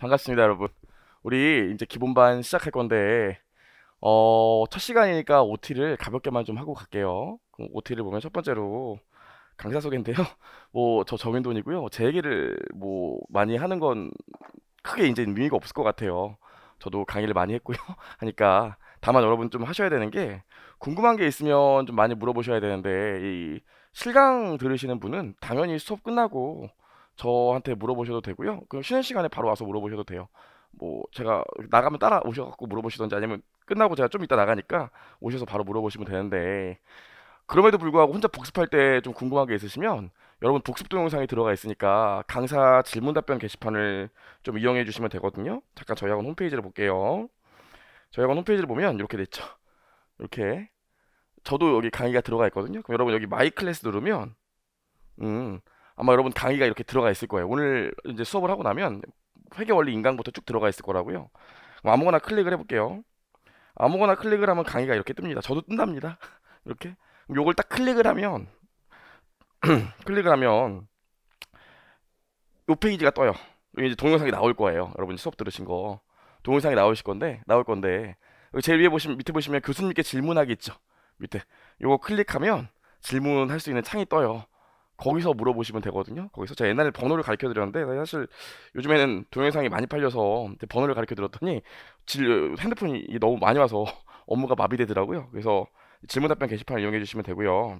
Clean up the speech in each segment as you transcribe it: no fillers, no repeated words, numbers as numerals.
반갑습니다, 여러분. 우리 이제 기본반 시작할 건데, 첫 시간이니까 OT를 가볍게만 좀 하고 갈게요. 그럼 OT를 보면 첫 번째로 강사 소개인데요. 뭐, 저 정인돈이고요. 제 얘기를 뭐, 많이 하는 건 크게 이제 의미가 없을 것 같아요. 저도 강의를 많이 했고요. 하니까, 다만 여러분 좀 하셔야 되는 게, 궁금한 게 있으면 좀 많이 물어보셔야 되는데, 이 실강 들으시는 분은 당연히 수업 끝나고 저한테 물어보셔도 되고요. 그럼 쉬는 시간에 바로 와서 물어보셔도 돼요. 뭐 제가 나가면 따라 오셔갖고 물어보시던지 아니면 끝나고 제가 좀 이따 나가니까 오셔서 바로 물어보시면 되는데 그럼에도 불구하고 혼자 복습할 때 좀 궁금한 게 있으시면 여러분 복습 동영상이 들어가 있으니까 강사 질문 답변 게시판을 좀 이용해 주시면 되거든요. 잠깐 저희 학원 홈페이지를 볼게요. 저희 학원 홈페이지를 보면 이렇게 돼 있죠. 이렇게 저도 여기 강의가 들어가 있거든요. 그럼 여러분 여기 마이 클래스 누르면 음, 아마 여러분 강의가 이렇게 들어가 있을 거예요. 오늘 이제 수업을 하고 나면 회계 원리 인강부터 쭉 들어가 있을 거라고요. 그럼 아무거나 클릭을 해볼게요. 아무거나 클릭을 하면 강의가 이렇게 뜹니다. 저도 뜬답니다. 이렇게. 그럼 요걸 딱 클릭을 하면 요 페이지가 떠요. 여기 이제 동영상이 나올 거예요. 여러분이 수업 들으신 거 동영상이 나올 건데 여기 제일 위에 보시면 밑에 보시면 교수님께 질문하기 있죠. 밑에 요거 클릭하면 질문할 수 있는 창이 떠요. 거기서 물어보시면 되거든요. 거기서 제가 옛날에 번호를 가르쳐 드렸는데 사실 요즘에는 동영상이 많이 팔려서 이제 번호를 가르쳐 드렸더니 핸드폰이 너무 많이 와서 업무가 마비되더라고요. 그래서 질문 답변 게시판을 이용해 주시면 되고요.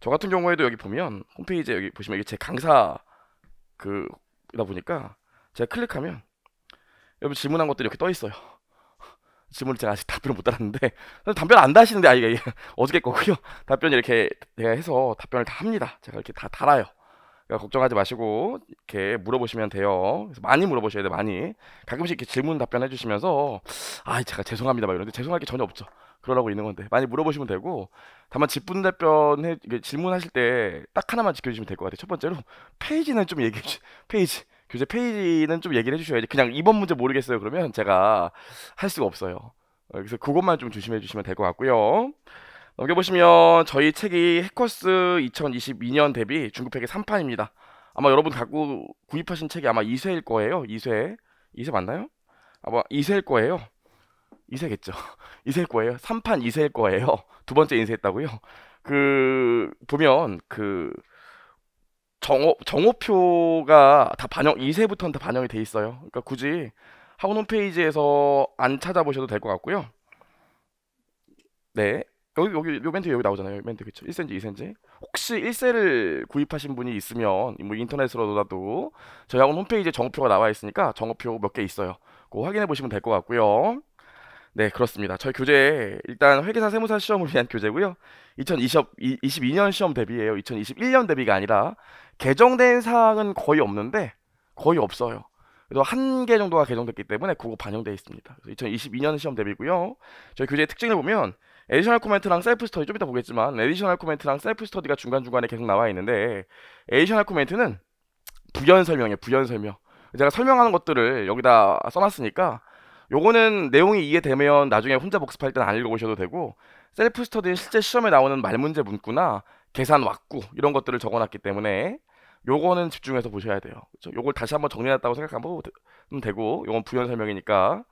저 같은 경우에도 여기 보면 홈페이지에 여기 보시면 이게 제 강사 그다 보니까 제가 클릭하면 여러분 질문한 것들이 이렇게 떠 있어요. 질문을 제가 아직 답변을 못 달았는데 답변 안 다시는데 이게 어저께 거고요. 답변 이렇게 내가 해서 답변을 다 합니다. 제가 이렇게 다 달아요. 그러니까 걱정하지 마시고 이렇게 물어보시면 돼요. 그래서 많이 물어보셔야 돼요. 많이 가끔씩 이렇게 질문 답변해 주시면서 제가 죄송합니다 막 이러는데 죄송할 게 전혀 없죠. 그러라고 있는 건데 많이 물어보시면 되고 다만 질문 답변 이게 질문하실 때 딱 하나만 지켜주시면 될 것 같아요. 첫 번째로 페이지는 좀 얘기해 주 페이지 교재 페이지는 좀 얘기를 해주셔야지. 그냥 이번 문제 모르겠어요 그러면 제가 할 수가 없어요. 그래서 그것만 좀 조심해 주시면 될 것 같고요. 넘겨보시면 저희 책이 해커스 2022년 대비 중급회계 3판입니다. 아마 여러분 갖고 구입하신 책이 아마 2쇄일 거예요. 2쇄 맞나요? 아마 2쇄일 거예요. 2쇄겠죠. 2쇄일 거예요. 3판 2쇄일 거예요. 두 번째 인쇄했다고요. 보면 정오표가 다 2쇄부터는 다 반영이 돼 있어요. 그러니까 굳이 학원 홈페이지에서 안 찾아보셔도 될 것 같고요. 네. 요 멘트 여기 나오잖아요. 멘트 그쵸? 1cm, 2cm. 혹시 1셀을 구입하신 분이 있으면 뭐 인터넷으로라도 저희 학원 홈페이지에 정오표가 나와 있으니까 정오표 몇 개 있어요. 그거 확인해 보시면 될 것 같고요. 네, 그렇습니다. 저희 교재 일단 회계사 세무사 시험을 위한 교재고요. 2022년 시험 대비예요. 2021년 대비가 아니라 개정된 사항은 거의 없는데 거의 없어요. 그래도 한 개 정도가 개정됐기 때문에 그거 반영되어 있습니다. 2022년 시험 대비고요. 저희 교재의 특징을 보면 에디셔널 코멘트랑 셀프 스터디 좀 이따 보겠지만 에디셔널 코멘트랑 셀프 스터디가 중간중간에 계속 나와 있는데 에디셔널 코멘트는 부연 설명이에요. 부연 설명. 제가 설명하는 것들을 여기다 써놨으니까 요거는 내용이 이해되면 나중에 혼자 복습할 때는 안 읽어보셔도 되고 셀프 스터디는 실제 시험에 나오는 말문제 문구나 계산 왁구 이런 것들을 적어놨기 때문에 요거는 집중해서 보셔야 돼요. 그렇죠? 요걸 다시 한번 정리해놨다고 생각하면 되고 요건 부연 설명이니까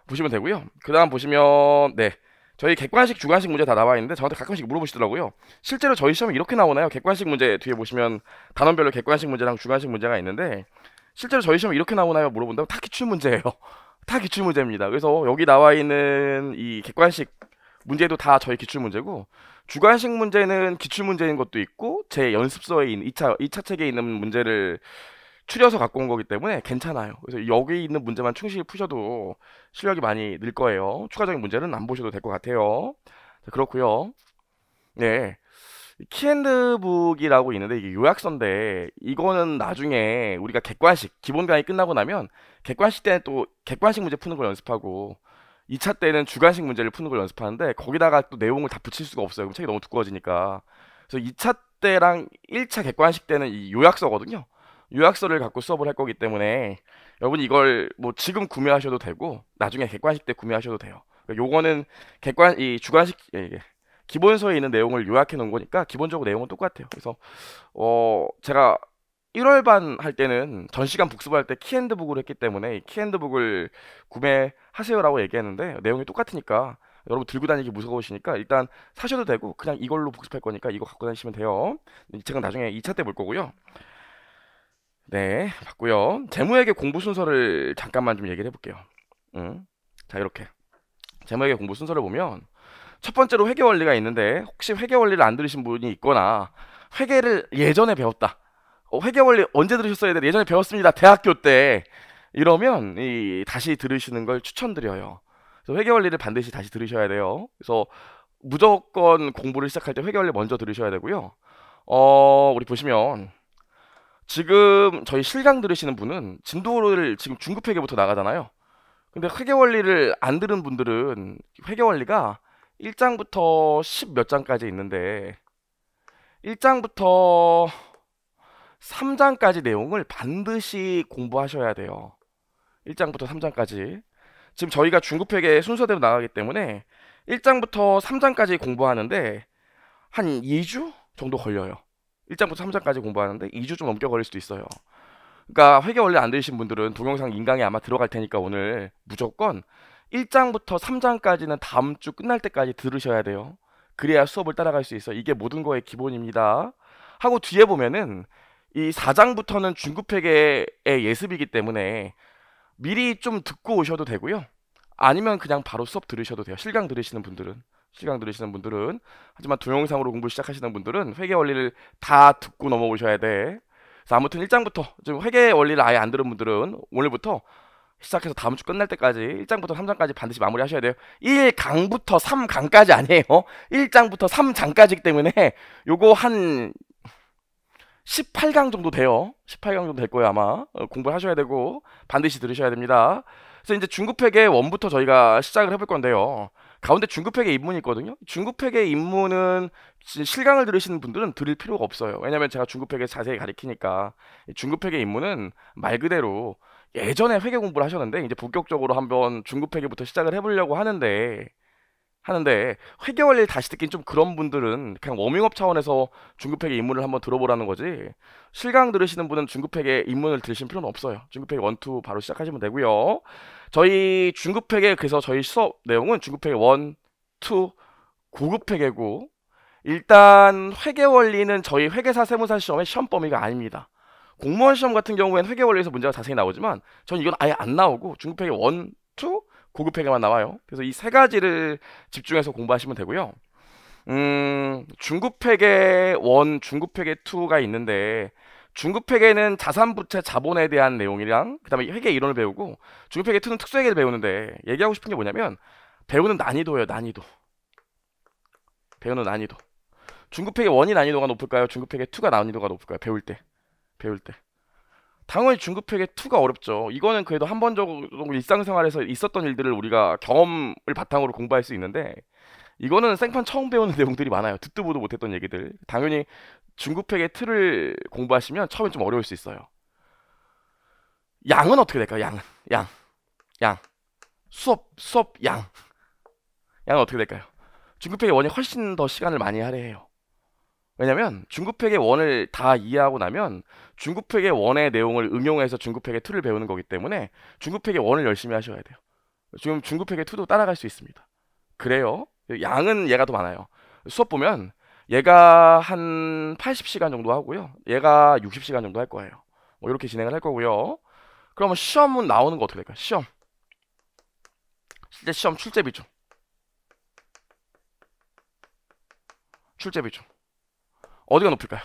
보시면 되고요. 그 다음 보시면 네 저희 객관식 주관식 문제 다 나와 있는데 저한테 가끔씩 물어보시더라고요. 실제로 저희 시험이 이렇게 나오나요? 객관식 문제 뒤에 보시면 단원별로 객관식 문제랑 주관식 문제가 있는데 실제로 저희 시험이 이렇게 나오나요? 물어본다면 다 기출 문제예요. 다 기출 문제입니다. 그래서 여기 나와 있는 이 객관식 문제도 다 저희 기출 문제고 주관식 문제는 기출 문제인 것도 있고 제 연습서에 있는 2차 책에 있는 문제를 추려서 갖고 온 거기 때문에 괜찮아요. 그래서 여기 있는 문제만 충실히 푸셔도 실력이 많이 늘 거예요. 추가적인 문제는 안 보셔도 될 것 같아요. 자, 그렇고요. 네. 키핸드북이라고 있는데 이게 요약서인데 이거는 나중에 우리가 객관식 기본 강의 끝나고 나면 객관식 때는 또 객관식 문제 푸는 걸 연습하고 2차 때는 주관식 문제를 푸는 걸 연습하는데 거기다가 또 내용을 다 붙일 수가 없어요. 그럼 책이 너무 두꺼워지니까. 그래서 2차 때랑 1차 객관식 때는 이 요약서거든요. 요약서를 갖고 수업을 할 거기 때문에 여러분 이걸 뭐 지금 구매하셔도 되고 나중에 객관식 때 구매하셔도 돼요. 요거는 이 주관식 이게 기본서에 있는 내용을 요약해 놓은 거니까 기본적으로 내용은 똑같아요. 그래서 제가 1월 반 할 때는 전시관 복습할 때 키핸드북을 했기 때문에 이 키핸드북을 구매하세요라고 얘기했는데 내용이 똑같으니까 여러분 들고 다니기 무서우시니까 일단 사셔도 되고 그냥 이걸로 복습할 거니까 이거 갖고 다니시면 돼요. 이 책은 나중에 2차 때 볼 거고요. 네, 봤고요. 재무회계 공부 순서를 잠깐만 좀 얘기를 해볼게요. 자, 이렇게 재무회계 공부 순서를 보면 첫 번째로 회계 원리가 있는데 혹시 회계 원리를 안 들으신 분이 있거나 회계를 예전에 배웠다. 회계 원리 언제 들으셨어야 돼? 예전에 배웠습니다. 대학교 때. 이러면 다시 들으시는 걸 추천드려요. 그래서 회계 원리를 반드시 다시 들으셔야 돼요. 그래서 무조건 공부를 시작할 때 회계 원리 먼저 들으셔야 되고요. 우리 보시면 지금 저희 실강 들으시는 분은 진도를 지금 중급 회계부터 나가잖아요. 근데 회계 원리를 안 들은 분들은 회계 원리가 1장부터 10 몇 장까지 있는데 1장부터 3장까지 내용을 반드시 공부하셔야 돼요. 1장부터 3장까지. 지금 저희가 중급회계 순서대로 나가기 때문에 1장부터 3장까지 공부하는데 한 2주 정도 걸려요. 1장부터 3장까지 공부하는데 2주 좀 넘게 걸릴 수도 있어요. 그러니까 회계 원리 안 들으신 분들은 동영상 인강에 아마 들어갈 테니까 오늘 무조건 1장부터 3장까지는 다음 주 끝날 때까지 들으셔야 돼요. 그래야 수업을 따라갈 수 있어요. 이게 모든 거의 기본입니다. 하고 뒤에 보면은 이 4장부터는 중급회계의 예습이기 때문에 미리 좀 듣고 오셔도 되고요. 아니면 그냥 바로 수업 들으셔도 돼요. 실강 들으시는 분들은. 하지만 동영상으로 공부 시작하시는 분들은 회계 원리를 다 듣고 넘어오셔야 돼. 그래서 아무튼 1장부터 지금 회계 원리를 아예 안 들은 분들은 오늘부터 시작해서 다음 주 끝날 때까지 1장부터 3장까지 반드시 마무리 하셔야 돼요. 1강부터 3강까지 아니에요. 1장부터 3장까지이기 때문에 요거 한 18강 정도 돼요. 18강 정도 될 거예요 아마. 공부를 하셔야 되고 반드시 들으셔야 됩니다. 그래서 이제 중급회계 1부터 저희가 시작을 해볼 건데요. 가운데 중급회계 입문이 있거든요. 중급회계 입문은 실강을 들으시는 분들은 들을 필요가 없어요. 왜냐면 제가 중급회계 자세히 가리키니까. 중급회계 입문은 말 그대로 예전에 회계 공부를 하셨는데 이제 본격적으로 한번 중급회계부터 시작을 해보려고 하는데 회계 원리를 다시 듣긴 좀 그런 분들은 그냥 워밍업 차원에서 중급회계 입문을 한번 들어보라는 거지. 실강 들으시는 분은 중급회계 입문을 들으실 필요는 없어요. 중급회계 1, 2 바로 시작하시면 되고요. 저희 중급회계 그래서 저희 수업 내용은 중급회계 1, 2, 고급회계고 일단 회계 원리는 저희 회계사 세무사 시험의 시험 범위가 아닙니다. 공무원 시험 같은 경우에는 회계 원리에서 문제가 자세히 나오지만 전 이건 아예 안 나오고 중급회계 1, 2, 고급회계만 나와요. 그래서 이 세 가지를 집중해서 공부하시면 되고요. 중급회계 1, 중급회계 2가 있는데 중급회계는 자산부채 자본에 대한 내용이랑 그 다음에 회계 이론을 배우고 중급회계 2는 특수회계를 배우는데 얘기하고 싶은 게 뭐냐면 배우는 난이도예요. 배우는 난이도. 중급회계 1이 난이도가 높을까요? 중급회계 2가 난이도가 높을까요? 배울 때. 당연히 중급회계 2가 어렵죠. 이거는 그래도 한 번 정도 일상생활에서 있었던 일들을 우리가 경험을 바탕으로 공부할 수 있는데 이거는 생판 처음 배우는 내용들이 많아요. 듣도 보도 못했던 얘기들. 당연히 중급회계 2를 공부하시면 처음엔 좀 어려울 수 있어요. 양은 어떻게 될까요? 양. 수업 양. 양은 어떻게 될까요? 중급회계 1이 훨씬 더 시간을 많이 할애해요. 왜냐면 중급회계 1을 다 이해하고 나면 중급회계 1의 내용을 응용해서 중급회계 2를 배우는 거기 때문에 중급회계 1을 열심히 하셔야 돼요. 지금 중급회계 2도 따라갈 수 있습니다. 그래요. 양은 얘가 더 많아요. 수업 보면 얘가 한 80시간 정도 하고요. 얘가 60시간 정도 할 거예요. 뭐 이렇게 진행을 할 거고요. 그러면 시험은 나오는 거 어떻게 될까요? 실제 시험 출제 비중. 어디가 높을까요?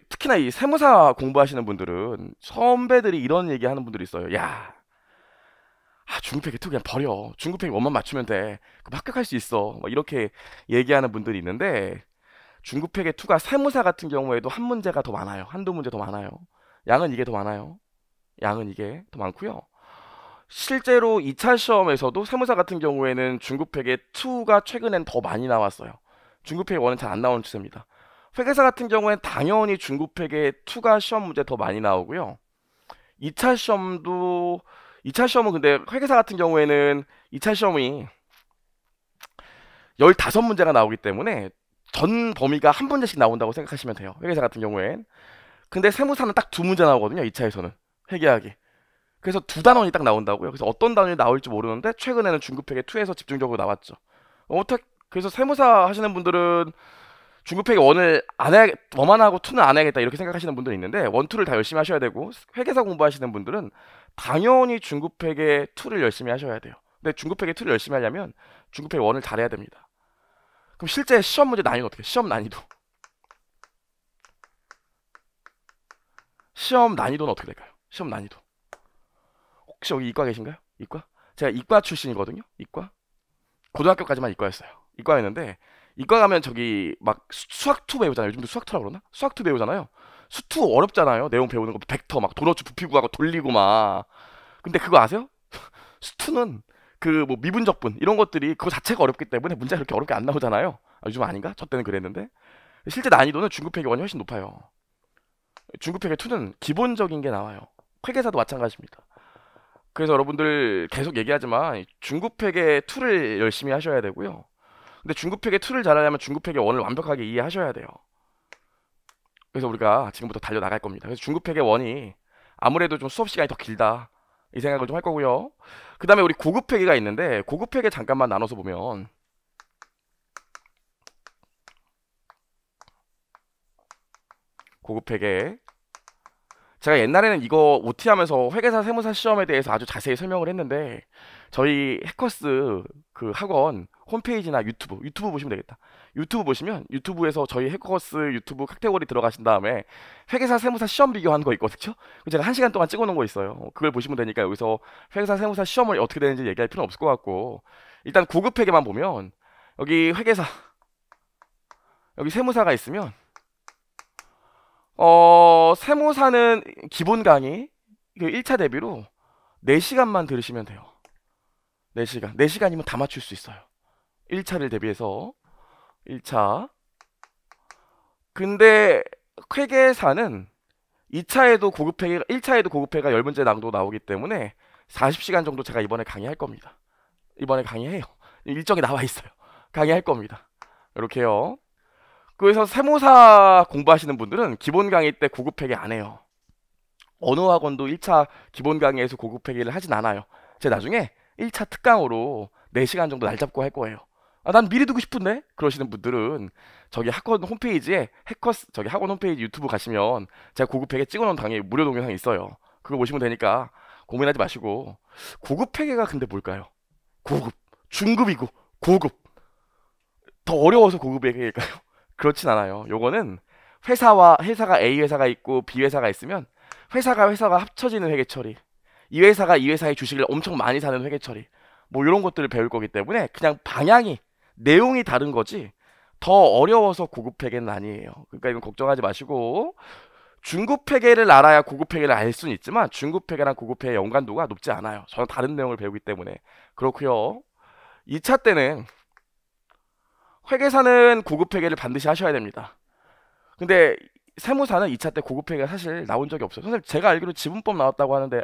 특히나 이 세무사 공부하시는 분들은 선배들이 이런 얘기 하는 분들이 있어요. 야, 중급회계 2 그냥 버려. 중급회계 1만 맞추면 돼. 그럼 합격할 수 있어. 막 이렇게 얘기하는 분들이 있는데 중급회계 2가 세무사 같은 경우에도 한 문제가 더 많아요. 한두 문제 더 많아요. 양은 이게 더 많고요. 실제로 2차 시험에서도 세무사 같은 경우에는 중급회계 2가 최근엔 더 많이 나왔어요. 중급회계 1은 잘 안 나오는 추세입니다. 회계사 같은 경우엔 당연히 중급회계 2가 시험 문제 더 많이 나오고요. 2차 시험은 근데 회계사 같은 경우에는 2차 시험이 15문제가 나오기 때문에 전 범위가 한 문제씩 나온다고 생각하시면 돼요. 회계사 같은 경우엔. 근데 세무사는 딱 두 문제 나오거든요. 2차에서는 회계하기. 그래서 두 단원이 딱 나온다고요. 그래서 어떤 단원이 나올지 모르는데 최근에는 중급회계 2에서 집중적으로 나왔죠. 어떻게 그래서 세무사 하시는 분들은 중급회계 1을 안 해, 1만 하고 2는 안 해야겠다 이렇게 생각하시는 분들이 있는데 1, 2를 다 열심히 하셔야 되고 회계사 공부하시는 분들은 당연히 중급회계 2를 열심히 하셔야 돼요. 근데 중급회계 2를 열심히 하려면 중급회계 1을 잘해야 됩니다. 그럼 실제 시험 문제 난이도 어떻게? 시험 난이도. 시험 난이도는 어떻게 될까요? 시험 난이도. 혹시 여기 이과 계신가요? 이과? 제가 이과 출신이거든요. 이과. 고등학교까지만 이과였어요. 이과였는데 이과 가면 저기 막 수학2 배우잖아요. 요즘도 수학2라고 그러나? 수학2 배우잖아요. 수2 어렵잖아요. 내용 배우는 거 벡터 막 도너츠 부피 구하고 돌리고 막. 근데 그거 아세요? 수2는 그 뭐 미분적분 이런 것들이 그거 자체가 어렵기 때문에 문제가 그렇게 어렵게 안 나오잖아요. 아, 요즘 아닌가? 저 때는 그랬는데. 실제 난이도는 중급회계 1이 훨씬 높아요. 중급회계 2는 기본적인 게 나와요. 회계사도 마찬가지입니다. 그래서 여러분들 계속 얘기하지만 중급회계 2를 열심히 하셔야 되고요. 근데 중급회계 2를 잘하려면 중급회계 1을 완벽하게 이해하셔야 돼요. 그래서 우리가 지금부터 달려나갈 겁니다. 그래서 중급회계 1이 아무래도 좀 수업 시간이 더 길다 이 생각을 좀 할 거고요. 그 다음에 우리 고급회계가 있는데 고급회계 잠깐만 나눠서 보면 고급회계 제가 옛날에는 이거 OT 하면서 회계사 세무사 시험에 대해서 아주 자세히 설명을 했는데 저희 해커스 그 학원 홈페이지나 유튜브 보시면 되겠다. 유튜브 보시면 유튜브에서 저희 해커스 유튜브 카테고리 들어가신 다음에 회계사 세무사 시험 비교하는 거 있거든요. 제가 1시간 동안 찍어 놓은 거 있어요. 그걸 보시면 되니까 여기서 회계사 세무사 시험을 어떻게 되는지 얘기할 필요는 없을 것 같고 일단 고급 회계만 보면 여기 회계사 여기 세무사가 있으면 세무사는 기본 강의 그 1차 대비로 4시간만 들으시면 돼요. 4시간. 4시간이면 다 맞출 수 있어요. 1차를 대비해서 1차. 근데 회계사는 2차에도 고급회계가 1차에도 고급회가 10문제 낭도 나오기 때문에 40시간 정도 제가 이번에 강의할 겁니다. 이번에 강의해요. 일정이 나와 있어요. 강의할 겁니다. 이렇게요. 그래서 세무사 공부하시는 분들은 기본 강의 때 고급 회계 안 해요. 어느 학원도 1차 기본 강의에서 고급 회계를 하진 않아요. 제가 나중에 1차 특강으로 4시간 정도 날 잡고 할 거예요. 아, 난 미리 듣고 싶은데? 그러시는 분들은 저기 학원 홈페이지에 해커스 저기 학원 홈페이지 유튜브 가시면 제가 고급 회계 찍어놓은 강의 무료 동영상 있어요. 그거 보시면 되니까 고민하지 마시고 고급 회계가 근데 뭘까요? 고급, 중급이고 고급 더 어려워서 고급 회계일까요? 그렇진 않아요. 요거는 회사가 A 회사가 있고 B 회사가 있으면 회사가 합쳐지는 회계 처리. 이 회사가 이 회사의 주식을 엄청 많이 사는 회계 처리. 뭐 이런 것들을 배울 거기 때문에 그냥 방향이 내용이 다른 거지 더 어려워서 고급 회계는 아니에요. 그러니까 이건 걱정하지 마시고 중급 회계를 알아야 고급 회계를 알 수는 있지만 중급 회계랑 고급 회계 연관도가 높지 않아요. 전혀 다른 내용을 배우기 때문에 그렇고요. 2차 때는 회계사는 고급 회계를 반드시 하셔야 됩니다. 근데 세무사는 2차 때 고급 회계가 사실 나온 적이 없어요. 선생님 제가 알기로 지분법 나왔다고 하는데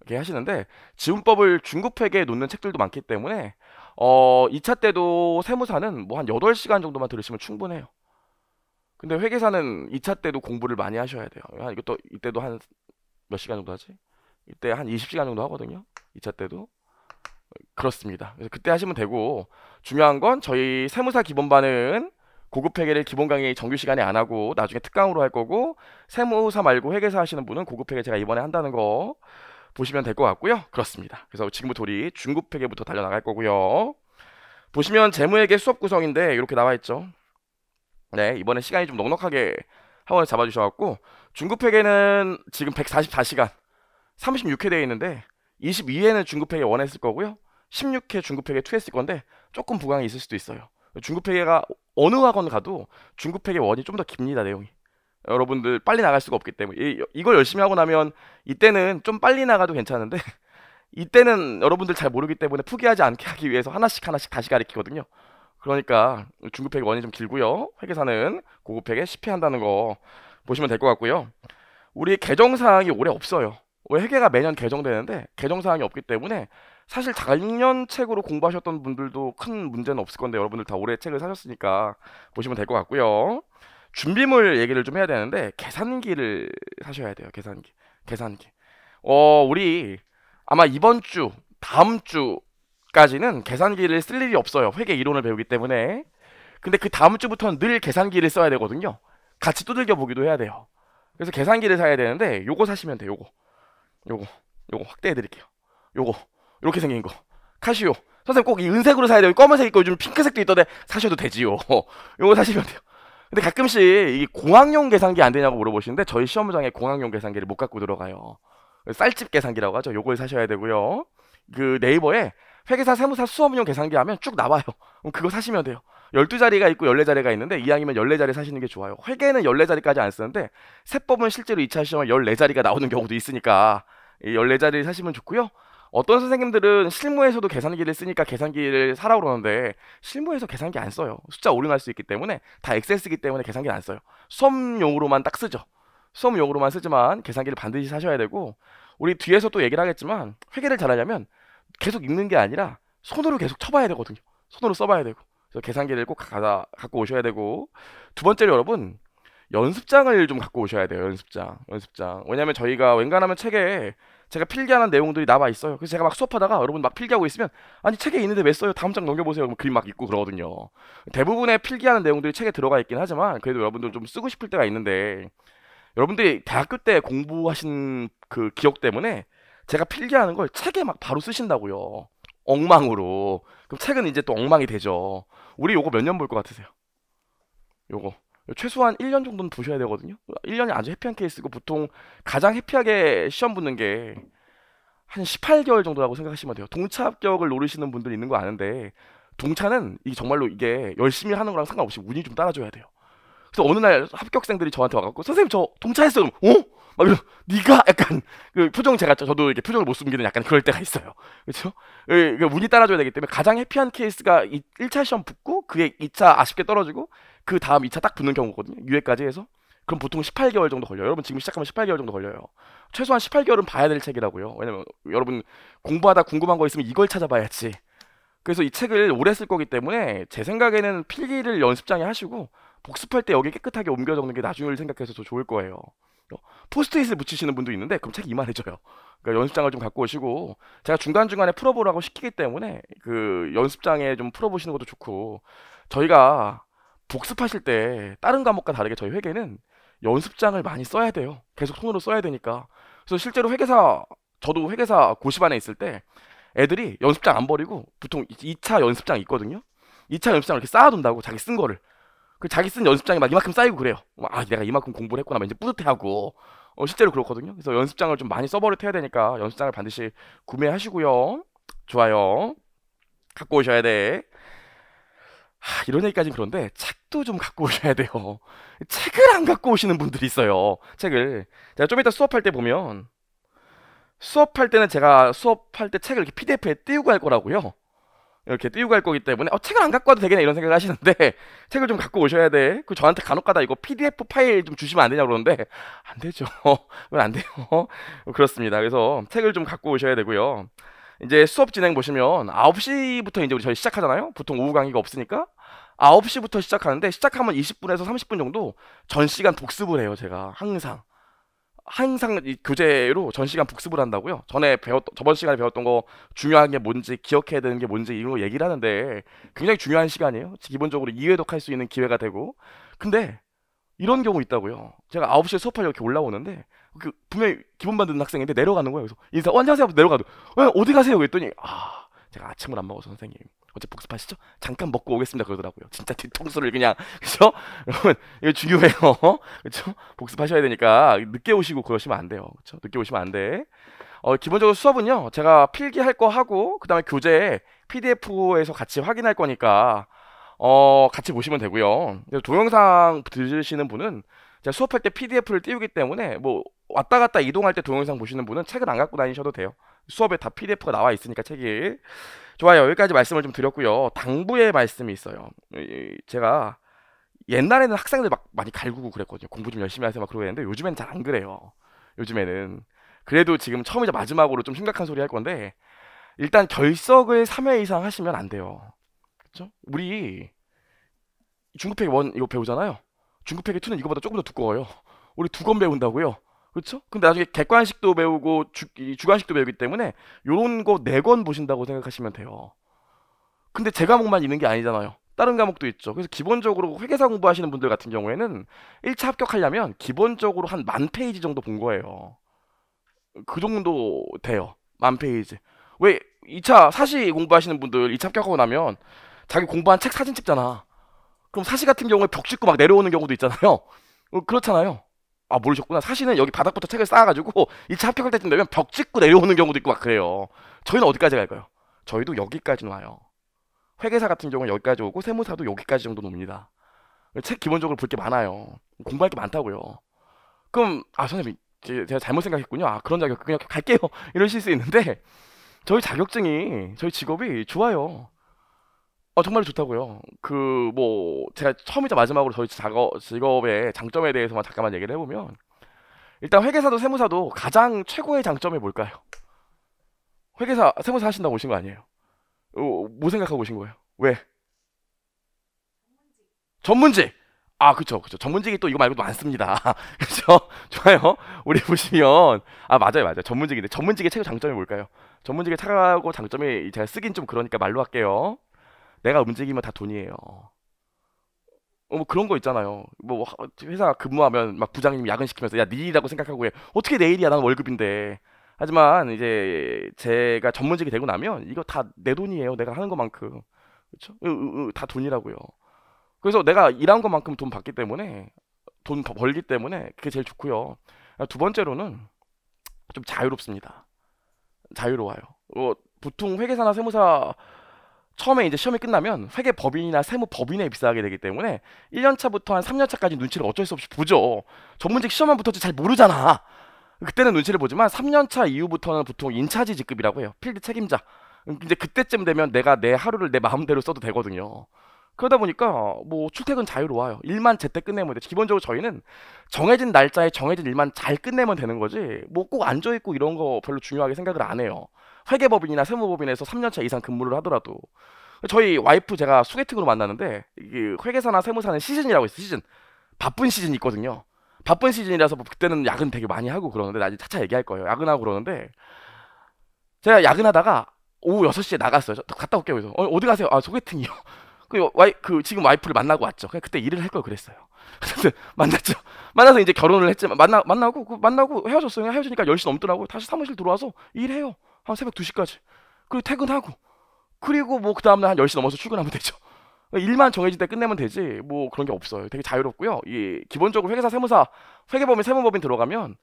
이렇게 하시는데 지분법을 중급 회계에 놓는 책들도 많기 때문에 2차 때도 세무사는 뭐 한 8시간 정도만 들으시면 충분해요. 근데 회계사는 2차 때도 공부를 많이 하셔야 돼요. 이것도 이때도 한 몇 시간 정도 하지? 이때 한 20시간 정도 하거든요. 2차 때도. 그렇습니다. 그래서 그때 하시면 되고 중요한 건 저희 세무사 기본반은 고급 회계를 기본 강의 정규 시간에 안 하고 나중에 특강으로 할 거고 세무사 말고 회계사 하시는 분은 고급 회계 제가 이번에 한다는 거 보시면 될 것 같고요. 그렇습니다. 그래서 지금부터 우리 중급 회계부터 달려나갈 거고요. 보시면 재무회계 수업 구성인데 이렇게 나와 있죠. 네, 이번에 시간이 좀 넉넉하게 학원을 잡아주셔갖고 중급 회계는 지금 144시간 36회 되어 있는데 22회는 중급회계 1 했을 거고요. 16회 중급회계 2 했을 건데 조금 부강이 있을 수도 있어요. 중급회계가 어느 학원 가도 중급회계 1이 좀 더 깁니다. 내용이. 여러분들 빨리 나갈 수가 없기 때문에 이걸 열심히 하고 나면 이때는 좀 빨리 나가도 괜찮은데 이때는 여러분들 잘 모르기 때문에 포기하지 않게 하기 위해서 하나씩 다시 가르치거든요. 그러니까 중급회계 1이 좀 길고요. 회계사는 고급회계 10회 한다는 거 보시면 될 것 같고요. 우리 개정사항이 올해 없어요. 왜 회계가 매년 개정되는데 개정사항이 없기 때문에 사실 작년 책으로 공부하셨던 분들도 큰 문제는 없을 건데 여러분들 다 올해 책을 사셨으니까 보시면 될 것 같고요. 준비물 얘기를 좀 해야 되는데 계산기를 사셔야 돼요. 계산기. 우리 아마 이번 주, 다음 주까지는 계산기를 쓸 일이 없어요. 회계 이론을 배우기 때문에. 근데 그 다음 주부터는 늘 계산기를 써야 되거든요. 같이 두들겨 보기도 해야 돼요. 그래서 계산기를 사야 되는데 요거 사시면 돼요. 요거 요거 확대해 드릴게요. 요거 이렇게 생긴 거 카시오. 선생님 꼭 이 은색으로 사야 돼요. 검은색 있고 요즘 핑크색도 있던데 사셔도 되지요. 요거 사시면 돼요. 근데 가끔씩 이 공학용 계산기 안 되냐고 물어보시는데 저희 시험장에 공학용 계산기를 못 갖고 들어가요. 쌀집 계산기라고 하죠. 요걸 사셔야 되고요. 그 네이버에 회계사, 세무사, 수업용 계산기 하면 쭉 나와요. 그럼 그거 사시면 돼요. 12자리가 있고 14자리가 있는데 이왕이면 14자리 사시는 게 좋아요. 회계는 14자리까지 안 쓰는데 세법은 실제로 2차 시험에 14자리가 나오는 경우도 있으니까 이 14자리 사시면 좋고요. 어떤 선생님들은 실무에서도 계산기를 쓰니까 계산기를 사라고 그러는데 실무에서 계산기 안 써요. 숫자 오류날 수 있기 때문에 다 엑셀 쓰기 때문에 계산기는 안 써요. 수업용으로만 딱 쓰죠. 수업용으로만 쓰지만 계산기를 반드시 사셔야 되고 우리 뒤에서 또 얘기를 하겠지만 회계를 잘하려면 계속 읽는 게 아니라 손으로 계속 쳐봐야 되거든요. 손으로 써봐야 되고 그래서 계산기를 꼭 갖고 오셔야 되고 두 번째로 여러분 연습장을 좀 갖고 오셔야 돼요. 연습장. 왜냐면 저희가 웬간하면 책에 제가 필기하는 내용들이 나와 있어요. 그래서 제가 막 수업하다가 여러분 막 필기하고 있으면 아니 책에 있는데 왜 써요? 다음 장 넘겨보세요. 그럼 그림 막 있고 그러거든요. 대부분의 필기하는 내용들이 책에 들어가 있긴 하지만 그래도 여러분들 좀 쓰고 싶을 때가 있는데 여러분들이 대학교 때 공부하신 그 기억 때문에 제가 필기하는 걸 책에 막 바로 쓰신다고요. 엉망으로. 그럼 책은 이제 또 엉망이 되죠. 우리 요거 몇 년 볼 것 같으세요? 요거. 최소한 1년 정도는 보셔야 되거든요. 1년이 아주 해피한 케이스고 보통 가장 해피하게 시험 붙는 게 한 18개월 정도라고 생각하시면 돼요. 동차 합격을 노리시는 분들 있는 거 아는데 동차는 이게 정말로 이게 열심히 하는 거랑 상관없이 운이 좀 따라줘야 돼요. 그래서 어느 날 합격생들이 저한테 와갖고 선생님 저 동차했어요. 그럼 막 이러 네가 약간 그 표정 제가 저도 이렇게 표정을 못 숨기는 약간 그럴 때가 있어요. 그렇죠? 운이 따라줘야 되기 때문에 가장 해피한 케이스가 1차 시험 붙고 그게 2차 아쉽게 떨어지고 그 다음 2차 딱 붙는 경우거든요. 유예까지 해서. 그럼 보통 18개월 정도 걸려요. 여러분 지금 시작하면 18개월 정도 걸려요. 최소한 18개월은 봐야 될 책이라고요. 왜냐면 여러분 공부하다 궁금한 거 있으면 이걸 찾아봐야지. 그래서 이 책을 오래 쓸 거기 때문에 제 생각에는 필기를 연습장에 하시고 복습할 때 여기 깨끗하게 옮겨 적는 게 나중을 생각해서 더 좋을 거예요. 포스트잇을 붙이시는 분도 있는데 그럼 책이 이만해져요. 그러니까 연습장을 좀 갖고 오시고 제가 중간중간에 풀어보라고 시키기 때문에 그 연습장에 좀 풀어보시는 것도 좋고 저희가 복습하실 때 다른 과목과 다르게 저희 회계는 연습장을 많이 써야 돼요. 계속 손으로 써야 되니까. 그래서 실제로 저도 회계사 고시반에 있을 때 애들이 연습장 안 버리고 보통 2차 연습장 있거든요. 2차 연습장을 이렇게 쌓아둔다고 자기 쓴 거를. 그 자기 쓴 연습장이 막 이만큼 쌓이고 그래요. 내가 이만큼 공부를 했구나. 이제 뿌듯해하고. 실제로 그렇거든요. 그래서 연습장을 좀 많이 써버릇해야 되니까 연습장을 반드시 구매하시고요. 좋아요. 갖고 오셔야 돼. 이런 얘기까지는 그런데 책도 좀 갖고 오셔야 돼요. 책을 안 갖고 오시는 분들이 있어요. 책을. 제가 좀 이따 수업할 때 보면 수업할 때는 제가 수업할 때 책을 이렇게 PDF에 띄우고 할 거라고요. 이렇게 띄우고 갈 거기 때문에 책을 안 갖고 와도 되겠네 이런 생각을 하시는데 책을 좀 갖고 오셔야 돼. 그 저한테 간혹가다 이거 PDF 파일 좀 주시면 안 되냐고 그러는데 안 되죠. 그건 안 돼요. 그렇습니다. 그래서 책을 좀 갖고 오셔야 되고요. 이제 수업 진행 보시면 9시부터 이제 우리 저희 시작하잖아요. 보통 오후 강의가 없으니까 9시부터 시작하는데 시작하면 20분에서 30분 정도 전 시간 복습을 해요. 제가 항상 이 교재로 전 시간 복습을 한다고요. 저번 시간에 배웠던 거 중요한 게 뭔지 기억해야 되는 게 뭔지 이런 거 얘기를 하는데 굉장히 중요한 시간이에요. 기본적으로 이해독할 수 있는 기회가 되고 근데 이런 경우 있다고요. 제가 9시에 수업하려고 이렇게 올라오는데 분명히 기본반 듣는 학생인데 내려가는 거예요. 그래서 인사 안녕하세요 하고 내려가도 어디 가세요? 그랬더니 제가 아침을 안 먹어서 선생님 어제 복습하시죠? 잠깐 먹고 오겠습니다 그러더라고요. 진짜 뒤통수를 그냥 그죠? 여러분 이거 중요해요. 그렇죠? 복습하셔야 되니까 늦게 오시고 그러시면 안 돼요. 그렇죠? 늦게 오시면 안 돼. 기본적으로 수업은요. 제가 필기할 거 하고 그다음에 교재 PDF에서 같이 확인할 거니까 같이 보시면 되고요. 동영상 들으시는 분은 제가 수업할 때 PDF를 띄우기 때문에 뭐 왔다 갔다 이동할 때 동영상 보시는 분은 책을 안 갖고 다니셔도 돼요. 수업에 다 PDF가 나와 있으니까 책이. 좋아요. 여기까지 말씀을 좀 드렸고요. 당부의 말씀이 있어요. 제가 옛날에는 학생들 막 많이 갈구고 그랬거든요. 공부 좀 열심히 하세요 막 그러고 했는데 요즘엔 잘 안 그래요. 요즘에는. 그래도 지금 처음이자 마지막으로 좀 심각한 소리 할 건데 일단 결석을 3회 이상 하시면 안 돼요. 그렇죠? 우리 중급회계 1 이거 배우잖아요. 중급회계 2는 이거보다 조금 더 두꺼워요. 우리 2권 배운다고요. 그렇죠? 근데 나중에 객관식도 배우고 이 주관식도 배우기 때문에 요런 거 4권 보신다고 생각하시면 돼요. 근데 제 과목만 있는 게 아니잖아요. 다른 과목도 있죠. 그래서 기본적으로 회계사 공부하시는 분들 같은 경우에는 1차 합격하려면 기본적으로 한 10,000페이지 정도 본 거예요. 그 정도 돼요. 10,000페이지. 왜 2차 사시 공부하시는 분들 2차 합격하고 나면 자기 공부한 책 사진 찍잖아. 그럼 사시 같은 경우에 벽 찍고 막 내려오는 경우도 있잖아요. 그렇잖아요. 아, 모르셨구나. 사시는 여기 바닥부터 책을 쌓아가지고 2차 합격할 때쯤 되면 벽 찍고 내려오는 경우도 있고 막 그래요. 저희는 어디까지 갈까요? 저희도 여기까지 와요. 회계사 같은 경우는 여기까지 오고 세무사도 여기까지 정도 놉니다. 책 기본적으로 볼 게 많아요. 공부할 게 많다고요. 그럼 아 선생님 제가 잘못 생각했군요. 아 그런 자격 그냥 갈게요. 이러실 수 있는데 저희 자격증이 저희 직업이 좋아요. 정말 좋다고요. 그 뭐 제가 처음이자 마지막으로 저희 직업의 장점에 대해서만 잠깐만 얘기를 해보면 일단 회계사도 세무사도 가장 최고의 장점이 뭘까요? 회계사 세무사 하신다고 오신 거 아니에요? 뭐 생각하고 오신 거예요? 왜? 전문직. 아, 그쵸, 그쵸. 전문직이 또 이거 말고도 많습니다. 그쵸? 좋아요. 우리 보시면, 아, 맞아요, 맞아요. 전문직인데, 전문직의 최고 장점이 뭘까요? 전문직의 최고 장점이 제가 쓰긴 좀 그러니까 말로 할게요. 내가 움직이면 다 돈이에요. 뭐 그런 거 있잖아요. 뭐 회사 근무하면 막 부장님 야근시키면서 야, 네 일이라고 생각하고 해. 어떻게 내 일이야? 나는 월급인데. 하지만 이제 제가 전문직이 되고 나면 이거 다 내 돈이에요. 내가 하는 것만큼. 그쵸? 다 돈이라고요. 그래서 내가 일한 것만큼 돈 받기 때문에 돈 벌기 때문에 그게 제일 좋고요. 두 번째로는 좀 자유롭습니다. 자유로워요. 보통 회계사나 세무사 처음에 이제 시험이 끝나면 회계법인이나 세무법인에 입사하게 되기 때문에 1년차부터 한 3년차까지 눈치를 어쩔 수 없이 보죠. 전문직 시험만 붙었지 잘 모르잖아. 그때는 눈치를 보지만 3년차 이후부터는 보통 인차지 직급이라고 해요. 필드 책임자. 이제 그때쯤 되면 내가 내 하루를 내 마음대로 써도 되거든요. 그러다 보니까 뭐 출퇴근 자유로워요. 일만 제때 끝내면 돼. 기본적으로 저희는 정해진 날짜에 정해진 일만 잘 끝내면 되는 거지. 뭐 꼭 앉아 있고 이런 거 별로 중요하게 생각을 안 해요. 회계법인이나 세무법인에서 3년차 이상 근무를 하더라도 저희 와이프 제가 소개팅으로 만나는데 이게 회계사나 세무사는 시즌이라고 있어요. 시즌. 바쁜 시즌이 있거든요. 바쁜 시즌이라서 뭐 그때는 야근 되게 많이 하고 그러는데 나중에 차차 얘기할 거예요. 야근하고 그러는데 제가 야근하다가 오후 6시에 나갔어요. 갔다 올게요. 그래서 어디 가세요? 아, 소개팅이요. 지금 와이프를 만나고 왔죠. 그냥 그때 일을 할 걸 그랬어요. 그래서 만났죠. 만나서 이제 결혼을 했지만 만나고 헤어졌어요. 헤어지니까 10시 넘더라고요. 다시 사무실 들어와서 일해요. 한 새벽 2시까지. 그리고 퇴근하고. 그리고 뭐 그 다음날 한 10시 넘어서 출근하면 되죠. 일만 정해질 때 끝내면 되지. 뭐 그런 게 없어요. 되게 자유롭고요. 기본적으로 회계사, 세무사, 회계법인, 세무법인 들어가면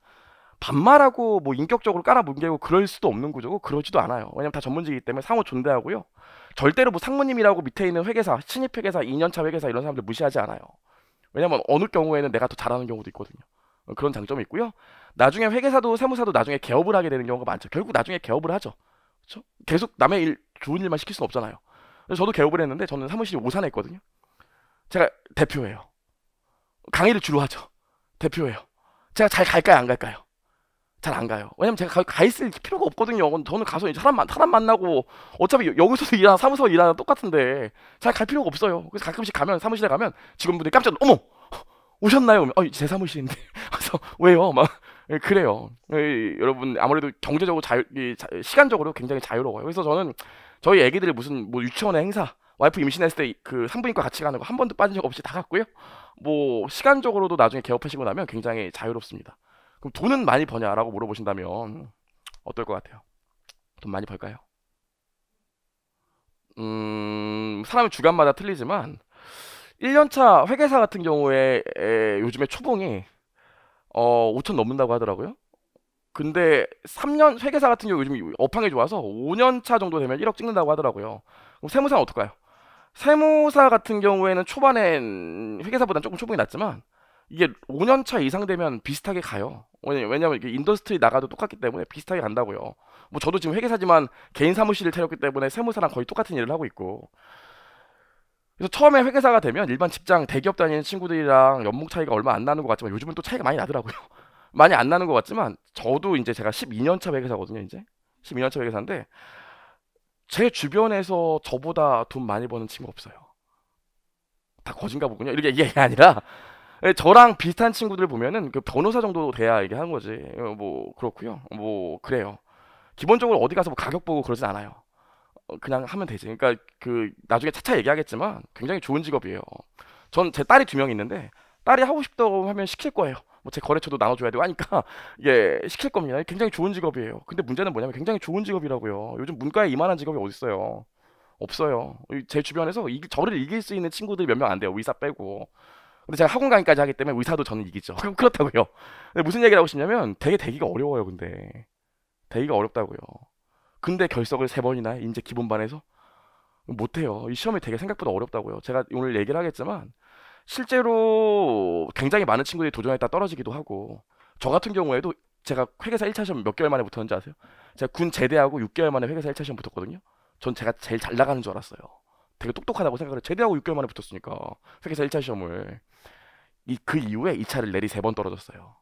반말하고 뭐 인격적으로 깔아뭉개고 그럴 수도 없는 구조고 그러지도 않아요. 왜냐면 다 전문직이기 때문에 상호 존대하고요. 절대로 뭐 상무님이라고 밑에 있는 회계사, 신입 회계사, 2년차 회계사 이런 사람들 무시하지 않아요. 왜냐면 어느 경우에는 내가 더 잘하는 경우도 있거든요. 그런 장점이 있고요. 나중에 회계사도 세무사도 나중에 개업을 하게 되는 경우가 많죠. 결국 나중에 개업을 하죠. 그렇죠? 계속 남의 좋은 일만 시킬 수는 없잖아요. 그래서 저도 개업을 했는데 저는 사무실이 오산에 있거든요. 제가 대표예요. 강의를 주로 하죠. 대표예요. 제가 잘 갈까요, 안 갈까요? 잘 안 가요. 왜냐면 제가 가 있을 필요가 없거든요. 저는 가서 이제 사람 만나고 어차피 여기서도 일하나 사무소 일하나 똑같은데 잘 갈 필요가 없어요. 그래서 가끔씩 가면 사무실에 가면 직원분들이 깜짝 어머 오셨나요? 제 사무실인데. 그래서 왜요? 막 그래요. 여러분 아무래도 경제적으로 시간적으로 굉장히 자유로워요. 그래서 저는 저희 애기들이 무슨 뭐 유치원의 행사 와이프 임신했을 때 그 산부인과 같이 가는 거 한 번도 빠진 적 없이 다 갔고요. 뭐 시간적으로도 나중에 개업하시고 나면 굉장히 자유롭습니다. 그럼 돈은 많이 버냐라고 물어보신다면 어떨 것 같아요? 돈 많이 벌까요? 사람의 주관마다 틀리지만 1년차 회계사 같은 경우에 요즘에 초봉이 5천 넘는다고 하더라고요. 근데 3년 회계사 같은 경우 요즘 업황이 좋아서 5년차 정도 되면 1억 찍는다고 하더라고요. 그럼 세무사는 어떨까요? 세무사 같은 경우에는 초반엔 회계사보다는 조금 초봉이 낮지만 이게 5년차 이상 되면 비슷하게 가요. 왜냐면 이게 인더스트리 나가도 똑같기 때문에 비슷하게 간다고요. 뭐 저도 지금 회계사지만 개인 사무실을 차렸기 때문에 세무사랑 거의 똑같은 일을 하고 있고. 그래서 처음에 회계사가 되면 일반 직장 대기업 다니는 친구들이랑 연봉 차이가 얼마 안 나는 것 같지만 요즘은 또 차이가 많이 나더라고요. 많이 안 나는 것 같지만 저도 이제 제가 12년차 회계사거든요. 이제 12년차 회계사인데 제 주변에서 저보다 돈 많이 버는 친구 없어요. 다 거진가 보군요. 이게 아니라 예, 저랑 비슷한 친구들 보면은 그 변호사 정도 돼야 이게 하는 거지. 뭐 그렇고요. 뭐 그래요. 기본적으로 어디 가서 뭐 가격 보고 그러진 않아요. 그냥 하면 되지. 그러니까 그 나중에 차차 얘기하겠지만 굉장히 좋은 직업이에요. 전 제 딸이 두 명 있는데 딸이 하고 싶다고 하면 시킬 거예요. 뭐 제 거래처도 나눠줘야 되고 하니까 예 시킬 겁니다. 굉장히 좋은 직업이에요. 근데 문제는 뭐냐면 굉장히 좋은 직업이라고요. 요즘 문과에 이만한 직업이 어디 있어요? 없어요. 제 주변에서 저를 이길 수 있는 친구들이 몇 명 안 돼요. 의사 빼고. 근데 제가 학원 강의까지 하기 때문에 의사도 저는 이기죠. 그럼 그렇다고요. 근데 무슨 얘기를 하고 싶냐면 되게 되기가 어려워요. 근데 되기가 어렵다고요. 근데 결석을 세 번이나 인제 기본반에서 못해요. 이 시험이 되게 생각보다 어렵다고요. 제가 오늘 얘기를 하겠지만 실제로 굉장히 많은 친구들이 도전했다 떨어지기도 하고 저 같은 경우에도 제가 회계사 1차 시험 몇 개월 만에 붙었는지 아세요? 제가 군 제대하고 6개월 만에 회계사 1차 시험 붙었거든요. 전 제가 제일 잘 나가는 줄 알았어요. 되게 똑똑하다고 생각을 해요. 제대하고 6개월 만에 붙었으니까 회계사 1차 시험을 그 이후에 2차를 내리 3번 떨어졌어요.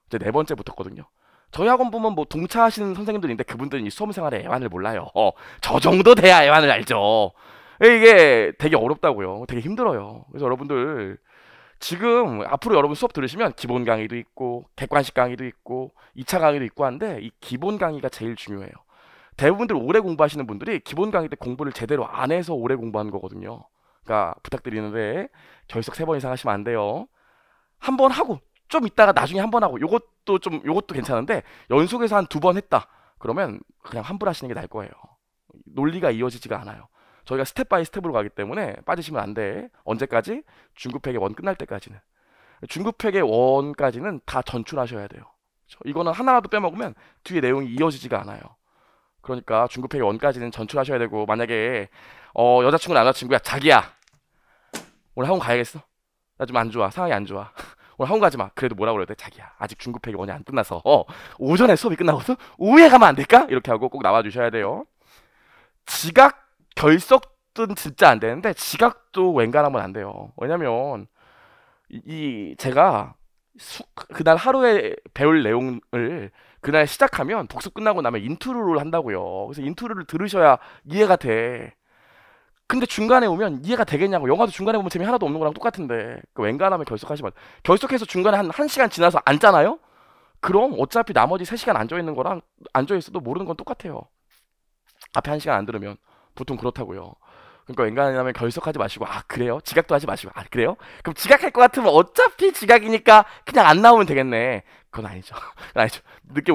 이제 네 번째 붙었거든요. 저희 학원 보면 뭐 동차하시는 선생님들인데 그분들은 이 수험생활의 애환을 몰라요. 저 정도 돼야 애환을 알죠. 이게 되게 어렵다고요. 되게 힘들어요. 그래서 여러분들 지금 앞으로 여러분 수업 들으시면 기본 강의도 있고 객관식 강의도 있고 2차 강의도 있고 한데 이 기본 강의가 제일 중요해요. 대부분들 오래 공부하시는 분들이 기본 강의 때 공부를 제대로 안 해서 오래 공부하는 거거든요. 그러니까 부탁드리는데 결석 3번 이상 하시면 안 돼요. 한 번 하고 좀 있다가 나중에 한 번 하고 요것도 괜찮은데 연속해서 한 2번 했다. 그러면 그냥 환불하시는 게 나을 거예요. 논리가 이어지지가 않아요. 저희가 스텝 바이 스텝으로 가기 때문에 빠지시면 안 돼. 언제까지? 중급회계 원 끝날 때까지는. 중급회계 원까지는 다 전출하셔야 돼요. 그렇죠? 이거는 하나라도 빼먹으면 뒤에 내용이 이어지지가 않아요. 그러니까 중급회계 원까지는 전출하셔야 되고 만약에 여자친구나 남자친구야 자기야 오늘 학원 가야겠어? 나 좀 안 좋아. 상황이 안 좋아. 오늘 학원 가지 마. 그래도 뭐라 그래야 돼? 자기야 아직 중급회계 원이 안 끝나서 오전에 수업이 끝나거든? 오후에 가면 안 될까? 이렇게 하고 꼭 나와주셔야 돼요. 지각 결석은 진짜 안 되는데 지각도 웬간하면 안 돼요. 왜냐면 제가 그날 하루에 배울 내용을 그날 시작하면 복습 끝나고 나면 인트로를 한다고요. 그래서 인트로를 들으셔야 이해가 돼. 근데 중간에 오면 이해가 되겠냐고. 영화도 중간에 보면 재미 하나도 없는 거랑 똑같은데 웬간하면 결석하시면 결석해서 중간에 한 1시간 지나서 앉잖아요? 그럼 어차피 나머지 3시간 앉아있는 거랑 앉아있어도 모르는 건 똑같아요. 앞에 1시간 안 들으면 보통 그렇다고요. 그러니까 웬간하면 결석하지 마시고 그래요? 지각도 하지 마시고 그래요? 그럼 지각할 것 같으면 어차피 지각이니까 그냥 안 나오면 되겠네. 그건 아니죠. 그건 아니죠. 늦게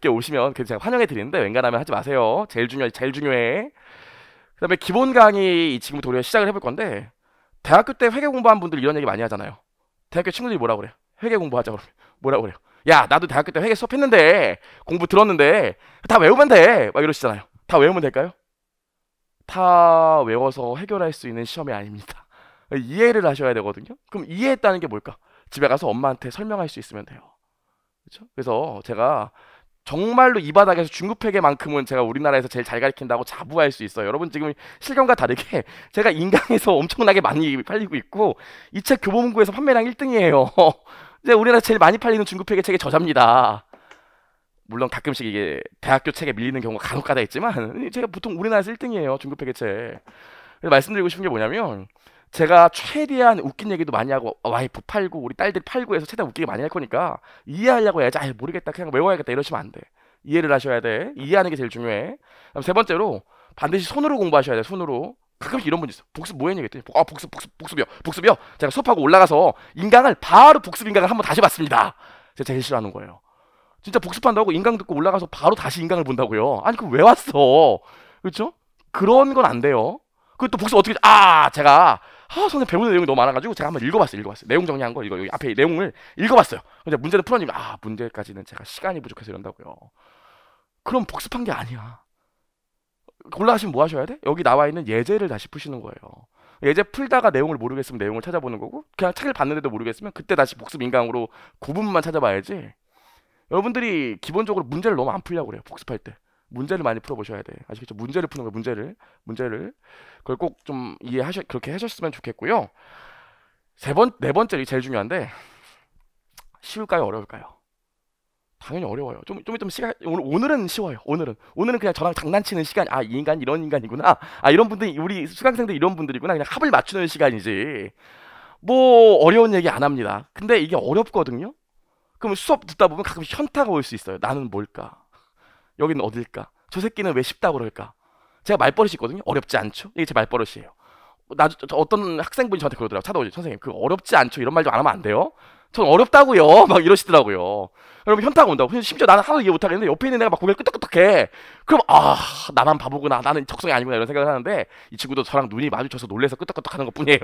오시면 제가 환영해 드리는데 웬간하면 하지 마세요. 제일 중요해. 그다음에 기본 강의 지금부터 우리가 시작을 해볼 건데 대학교 때 회계 공부한 분들 이런 얘기 많이 하잖아요. 대학교 친구들이 뭐라 그래요? 회계 공부하자 그러면 뭐라 그래요? 야 나도 대학교 때 회계 수업했는데 공부 들었는데 다 외우면 돼. 막 이러시잖아요. 다 외우면 될까요? 다 외워서 해결할 수 있는 시험이 아닙니다. 이해를 하셔야 되거든요. 그럼 이해했다는 게 뭘까? 집에 가서 엄마한테 설명할 수 있으면 돼요. 그렇죠? 그래서 제가 정말로 이 바닥에서 중급회계만큼은 제가 우리나라에서 제일 잘 가르친다고 자부할 수 있어요. 여러분 지금 실경과 다르게 제가 인강에서 엄청나게 많이 팔리고 있고 이 책 교보문고에서 판매량 1등이에요. 이제 우리나라에서 제일 많이 팔리는 중급회계 책의 저자입니다. 물론 가끔씩 이게 대학교 책에 밀리는 경우가 간혹가다 있지만 제가 보통 우리나라에서 1등이에요. 중급회계 책. 그래서 말씀드리고 싶은 게 뭐냐면 제가 최대한 웃긴 얘기도 많이 하고 와이프 팔고 우리 딸들 팔고 해서 최대한 웃기게 많이 할 거니까 이해하려고 해야지 모르겠다 그냥 외워야겠다 이러시면 안 돼. 이해를 하셔야 돼. 이해하는 게 제일 중요해. 그럼 세 번째로 반드시 손으로 공부하셔야 돼. 손으로. 가끔씩 이런 분 있어. 복습 뭐 했니? 그랬더니 복습이요. 제가 수업하고 올라가서 인강을 바로 복습 인강을 한번 다시 봤습니다. 제가 제일 싫어하는 거예요. 진짜 복습한다고 인강 듣고 올라가서 바로 다시 인강을 본다고요. 아니 그럼 왜 왔어? 그렇죠? 그런 건 안 돼요. 그 또 복습 어떻게 제가 선생님 배우는 내용이 너무 많아가지고 제가 한번 읽어봤어요. 내용 정리한 거 이거 여기 앞에 내용을 읽어봤어요. 근데 문제는 풀어주면 문제까지는 제가 시간이 부족해서 이런다고요. 그럼 복습한 게 아니야. 올라가시면 뭐 하셔야 돼? 여기 나와 있는 예제를 다시 푸시는 거예요. 예제 풀다가 내용을 모르겠으면 내용을 찾아보는 거고 그냥 책을 봤는데도 모르겠으면 그때 다시 복습 인강으로 9분만 찾아봐야지. 여러분들이 기본적으로 문제를 너무 안 풀려고 그래요. 복습할 때 문제를 많이 풀어보셔야 돼. 아시겠죠? 문제를 푸는 거예요. 문제를 그걸 꼭 좀 그렇게 하셨으면 좋겠고요. 네 번째이 제일 중요한데 쉬울까요? 어려울까요? 당연히 어려워요. 좀 있으면 오늘은 쉬워요. 오늘은 그냥 저랑 장난치는 시간. 이 인간 이런 인간이구나. 이런 분들이 우리 수강생들 이런 분들이구나. 그냥 합을 맞추는 시간이지. 뭐 어려운 얘기 안 합니다. 근데 이게 어렵거든요. 그럼 수업 듣다 보면 가끔 현타가 올 수 있어요. 나는 뭘까? 여기는 어딜까? 저 새끼는 왜 쉽다고 그럴까? 제가 말버릇이 있거든요. 어렵지 않죠? 이게 제 말버릇이에요. 어떤 학생분이 저한테 그러더라고요. 찾아오지. 선생님, 그 어렵지 않죠? 이런 말 좀 안 하면 안 돼요? 전 어렵다고요. 막 이러시더라고요. 여러분 현타가 온다고. 심지어 나는 하나도 이해 못하겠는데 옆에 있는 애가 막 고개를 끄덕끄덕해. 그럼 나만 바보구나. 나는 적성이 아니구나 이런 생각을 하는데 이 친구도 저랑 눈이 마주쳐서 놀래서 끄덕끄덕하는 것뿐이에요.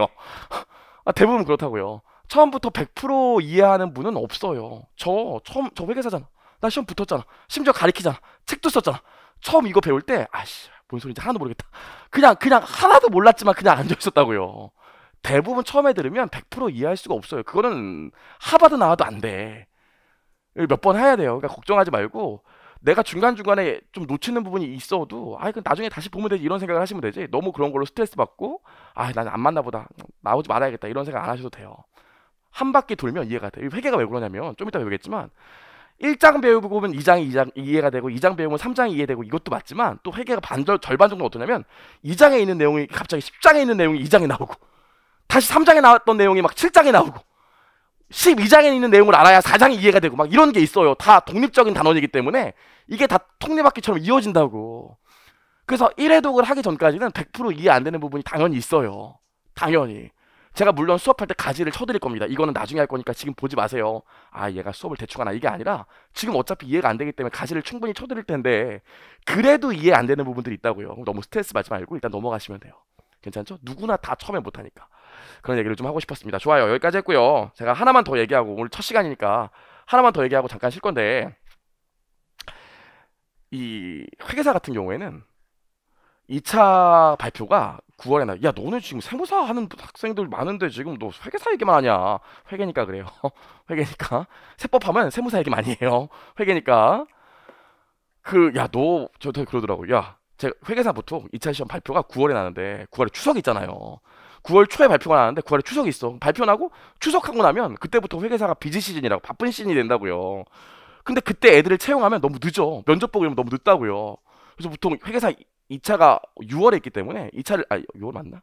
대부분 그렇다고요. 처음부터 100% 이해하는 분은 없어요. 저 회계사잖아. 나 시험 붙었잖아. 심지어 가리키잖아. 책도 썼잖아. 처음 이거 배울 때 아씨 뭔 소리인지 하나도 모르겠다. 그냥 하나도 몰랐지만 그냥 앉아 있었다고요. 대부분 처음에 들으면 100% 이해할 수가 없어요. 그거는 하버드 나와도 안 돼. 몇 번 해야 돼요. 그러니까 걱정하지 말고 내가 중간중간에 좀 놓치는 부분이 있어도 그 나중에 다시 보면 되지 이런 생각을 하시면 되지. 너무 그런 걸로 스트레스 받고 나는 안 맞나 보다. 나오지 말아야겠다. 이런 생각 안 하셔도 돼요. 한 바퀴 돌면 이해가 돼요. 회계가 왜 그러냐면 좀 이따 배우겠지만 1장 배우고 보면 2장이 이해가 되고 2장 배우면 3장이 이해되고 이것도 맞지만 또 회계가 절반 정도 어떠냐면 2장에 있는 내용이 갑자기 10장에 있는 내용이 2장에 나오고 다시 3장에 나왔던 내용이 막 7장에 나오고 12장에 있는 내용을 알아야 4장이 이해가 되고 막 이런 게 있어요. 다 독립적인 단원이기 때문에 이게 다 톱니바퀴처럼 이어진다고. 그래서 1회독을 하기 전까지는 100% 이해 안 되는 부분이 당연히 있어요. 당연히. 제가 물론 수업할 때 가지를 쳐드릴 겁니다. 이거는 나중에 할 거니까 지금 보지 마세요. 얘가 수업을 대충 하나 이게 아니라 지금 어차피 이해가 안 되기 때문에 가지를 충분히 쳐드릴 텐데 그래도 이해 안 되는 부분들이 있다고요. 너무 스트레스 받지 말고 일단 넘어가시면 돼요. 괜찮죠? 누구나 다 처음에 못하니까. 그런 얘기를 좀 하고 싶었습니다. 좋아요. 여기까지 했고요. 제가 하나만 더 얘기하고 오늘 첫 시간이니까 하나만 더 얘기하고 잠깐 쉴 건데 이 회계사 같은 경우에는 2차 발표가 9월에 나. 야, 너네 지금 세무사 하는 학생들 많은데 지금 너 회계사 얘기만 하냐? 회계니까 그래요. 회계니까. 세법하면 세무사 얘기 많이 해요. 회계니까. 저한테 그러더라고. 야, 제가 회계사 보통 2차 시험 발표가 9월에 나는데 9월에 추석 있잖아요. 9월 초에 발표가 나는데 9월에 추석이 있어. 발표 나고 추석하고 나면 그때부터 회계사가 비지 시즌이라고 바쁜 시즌이 된다고요. 근데 그때 애들을 채용하면 너무 늦어. 면접 보고 이러면 너무 늦다고요. 그래서 보통 회계사 2차가 6월에 있기 때문에 2차를 6월 맞나?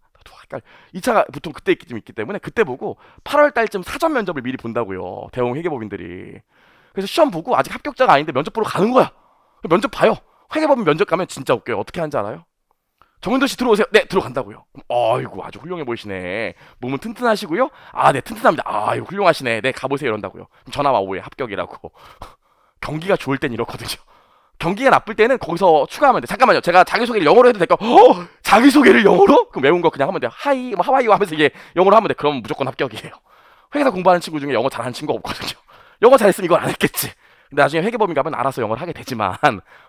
2차가 보통 그때 있기 때문에 그때 보고 8월 달쯤 사전 면접을 미리 본다고요. 대형 회계법인들이. 그래서 시험 보고 아직 합격자가 아닌데 면접 보러 가는 거야. 면접 봐요. 회계법인 면접 가면 진짜 웃겨요. 어떻게 하는지 알아요? 정윤도 씨 들어오세요. 네, 들어간다고요. 아이고 아주 훌륭해 보이시네. 몸은 튼튼하시고요. 네, 튼튼합니다. 아이고 훌륭하시네. 네, 가보세요 이런다고요. 전화 와 오해 합격이라고. 경기가 좋을 땐 이렇거든요. 경기가 나쁠 때는 거기서 추가하면 돼. 잠깐만요. 제가 자기소개를 영어로 해도 될까? 자기소개를 영어로? 그럼 외운 거 그냥 하면 돼. 하이, 뭐 하와이오 하면서 이게 영어로 하면 돼. 그럼 무조건 합격이에요. 회계사 공부하는 친구 중에 영어 잘하는 친구가 없거든요. 영어 잘했으면 이걸 안 했겠지. 근데 나중에 회계법인 가면 알아서 영어를 하게 되지만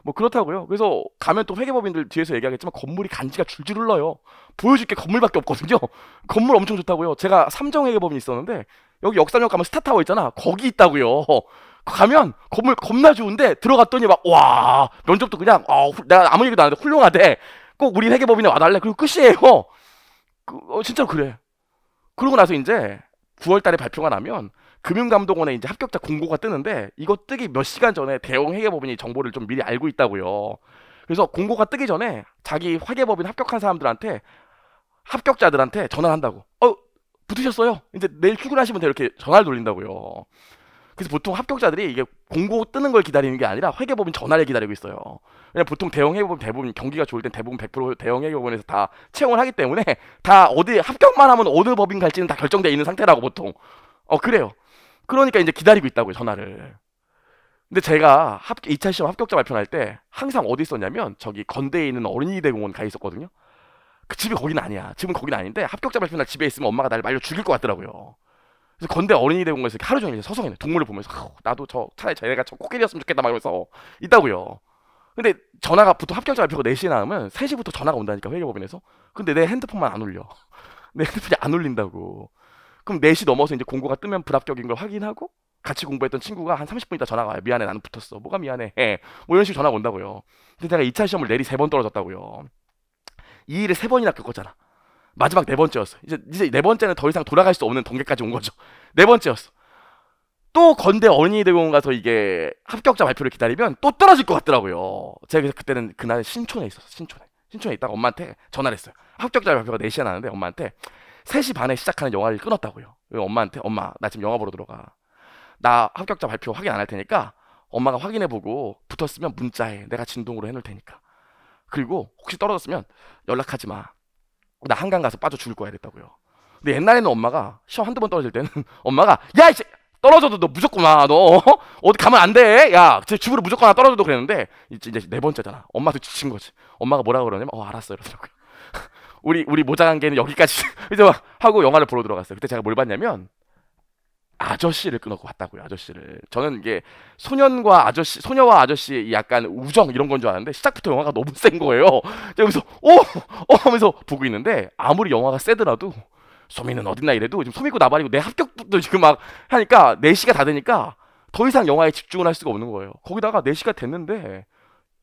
뭐 그렇다고요. 그래서 가면 또 회계법인들 뒤에서 얘기하겠지만 건물이 간지가 줄줄 흘러요. 보여줄 게 건물밖에 없거든요. 건물 엄청 좋다고요. 제가 삼정회계법인 있었는데 여기 역삼역 가면 스타타워 있잖아. 거기 있다고요. 가면 건물 겁나 좋은데 들어갔더니 막 와 면접도 그냥 내가 아무 얘기도 안 했는데 훌륭하대. 꼭 우리 회계법인에 와달래. 그리고 끝이에요. 진짜로 그래. 그러고 나서 이제 9월 달에 발표가 나면 금융감독원에 이제 합격자 공고가 뜨는데 이거 뜨기 몇 시간 전에 대형 회계법인이 정보를 좀 미리 알고 있다고요. 그래서 공고가 뜨기 전에 자기 회계법인 합격한 사람들한테 합격자들한테 전화를 한다고. 붙으셨어요? 이제 내일 출근하시면 돼요. 이렇게 전화를 돌린다고요. 그래서 보통 합격자들이 이게 공고 뜨는 걸 기다리는 게 아니라 회계법인 전화를 기다리고 있어요. 왜냐면 보통 대형 회계법인 대부분 경기가 좋을 땐 대부분 100% 대형 회계법인에서 다 채용을 하기 때문에 다 어디 합격만 하면 어느 법인 갈지는 다 결정돼 있는 상태라고 보통. 그래요. 그러니까 이제 기다리고 있다고요, 전화를. 근데 제가 2차 시험 합격자 발표할 때 항상 어디 있었냐면 저기 건대에 있는 어린이 대공원 가 있었거든요. 그 집이 거긴 아니야. 집은 거긴 아닌데 합격자 발표 날 집에 있으면 엄마가 나를 말려 죽일 것 같더라고요. 그래서 건대 어린이 대공원에서 하루 종일 서서 있는 동물을 보면서 나도 차라리 쟤네가 저 코끼리였으면 좋겠다 막 이러면서 있다고요. 근데 전화가 보통 합격자 발표가 4시에 나오면 3시부터 전화가 온다니까 회계법인에서. 근데 내 핸드폰만 안 울려. 내 핸드폰이 안 울린다고. 그럼 4시 넘어서 이제 공고가 뜨면 불합격인 걸 확인하고 같이 공부했던 친구가 한 30분 있다 전화가 와요. 미안해 나는 붙었어. 뭐가 미안해. 뭐 이런 식으로 전화가 온다고요. 근데 제가 2차 시험을 내리 3번 떨어졌다고요. 이 일을 3번이나 겪었잖아. 마지막 4번째였어. 이제 4번째는 더 이상 돌아갈 수 없는 단계까지 온 거죠. 4번째였어. 또 건대 어린이대공원 가서 이게 합격자 발표를 기다리면 또 떨어질 것 같더라고요. 제가 그래서 그때는 그날 신촌에 있었어. 신촌에 있다가 엄마한테 전화를 했어요. 합격자 발표가 4시에 나는데 엄마한테 3시 반에 시작하는 영화를 끊었다고요. 엄마한테 엄마 나 지금 영화 보러 들어가. 나 합격자 발표 확인 안 할 테니까 엄마가 확인해보고 붙었으면 문자해. 내가 진동으로 해놓을 테니까. 그리고 혹시 떨어졌으면 연락하지 마. 나 한강 가서 빠져 죽을 거야 이랬다고요. 근데 옛날에는 엄마가 시험 한두 번 떨어질 때는 엄마가 야 이제 떨어져도 너 무조건 와. 너 어디 가면 안 돼. 야 제 집으로 무조건 와 떨어져도 그랬는데 이제 네 번째잖아. 엄마도 지친 거지. 엄마가 뭐라 그러냐면 알았어 이러더라고요. 우리 모자란개는 여기까지 이제 막 하고 영화를 보러 들어갔어요. 그때 제가 뭘 봤냐면 아저씨를 끊어고 왔다고요. 아저씨를. 저는 이게 소년과 아저씨, 소녀와 아저씨의 약간 우정 이런 건 줄 알았는데 시작부터 영화가 너무 센 거예요. 그래서 하면서 보고 있는데 아무리 영화가 세더라도 소미는 어딨나 이래도 지금 소미고 나발이고 내 합격도 지금 막 하니까 4시가 다 되니까 더 이상 영화에 집중을 할 수가 없는 거예요. 거기다가 4시가 됐는데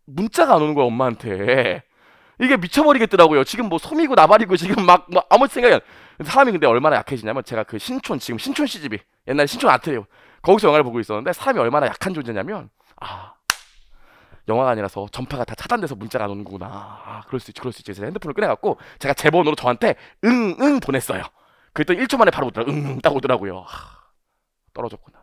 문자가 안 오는 거야 엄마한테. 이게 미쳐버리겠더라고요. 지금 뭐 소미고 나발이고 지금 막 아무 생각이 안. 사람이 근데 얼마나 약해지냐면 제가 그 신촌 지금 신촌 CGV 옛날에 신촌 아트리오 거기서 영화를 보고 있었는데 사람이 얼마나 약한 존재냐면 영화가 아니라서 전파가 다 차단돼서 문자가 안 오는구나. 그럴 수 있지 그럴 수 있지. 그래서 핸드폰을 꺼내갖고 제가 제 번호로 저한테 응응 보냈어요. 그랬더니 1초 만에 바로 오더라고요. 응응 딱 오더라고요. 떨어졌구나.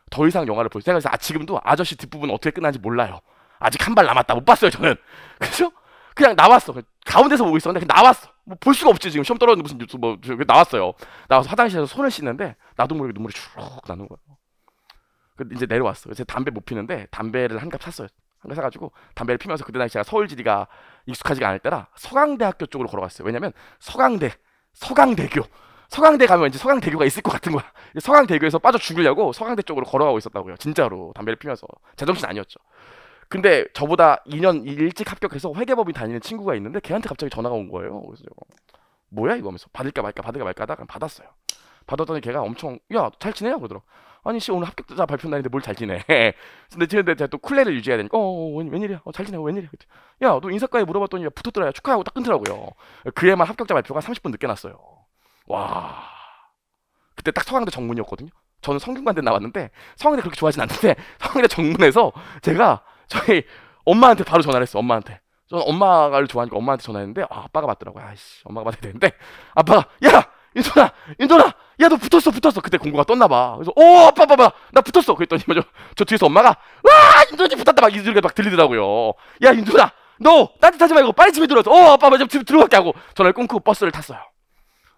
더 이상 영화를 볼 생각해서 지금도 아저씨 뒷부분 어떻게 끝나는지 몰라요. 아직 한 발 남았다. 못 봤어요 저는. 그죠? 그냥 나왔어. 가운데서 보고 있었는데 그냥 나왔어. 뭐 볼 수가 없지 지금 시험 떨어졌는데 무슨 뉴스 뭐 나왔어요. 나와서 화장실에서 손을 씻는데 나도 모르게 눈물이 쭉 나는 거예요. 이제 내려왔어. 이제 담배 못 피는데 담배를 한 갑 샀어요. 한 갑 사가지고 담배를 피면서 그때 당시 제가 서울지리가 익숙하지가 않을 때라 서강대학교 쪽으로 걸어갔어요. 왜냐면 서강대교 서강대 가면 왠지 서강대교가 있을 것 같은 거야. 서강대교에서 빠져 죽으려고 서강대 쪽으로 걸어가고 있었다고요. 진짜로 담배를 피면서 제정신 아니었죠. 근데 저보다 2년 일찍 합격해서 회계법인 다니는 친구가 있는데 걔한테 갑자기 전화가 온 거예요. 그래서 뭐야 이거 하면서 받을까 말까 하다가 받았어요. 받았더니 걔가 엄청 야 잘 지내요 그러더라고. 아니 씨 오늘 합격자 발표 날인데 뭘 잘 지내. 근데 제가 또 쿨레를 유지해야 되니까 웬일이야 잘 지내 웬일이야. 야 너 인사과에 물어봤더니 야, 붙었더라. 야, 축하하고 딱 끊더라고요. 그애만 합격자 발표가 30분 늦게 났어요. 와 그때 딱 서강대 정문이었거든요. 저는 성균관대 나왔는데 서강대 그렇게 좋아하진 않는데 서강대 정문에서 제가 저희 엄마한테 바로 전화를 했어. 엄마한테. 저는 엄마를 좋아하니까 엄마한테 전화했는데 아빠가 받더라고요. 아이씨 엄마가 받아야 되는데 아빠가 야 윤돈아 야 너 붙었어 그때 공고가 떴나봐. 그래서 아빠 나 붙었어. 그랬더니 저 뒤에서 엄마가 와 윤돈이 붙었다 막 이 소리가 막 들리더라고요. 야 윤돈아 너 따뜻하지 말고 빨리 집에 들어와서 아빠 집 들어갈게 하고 전화를 끊고 버스를 탔어요.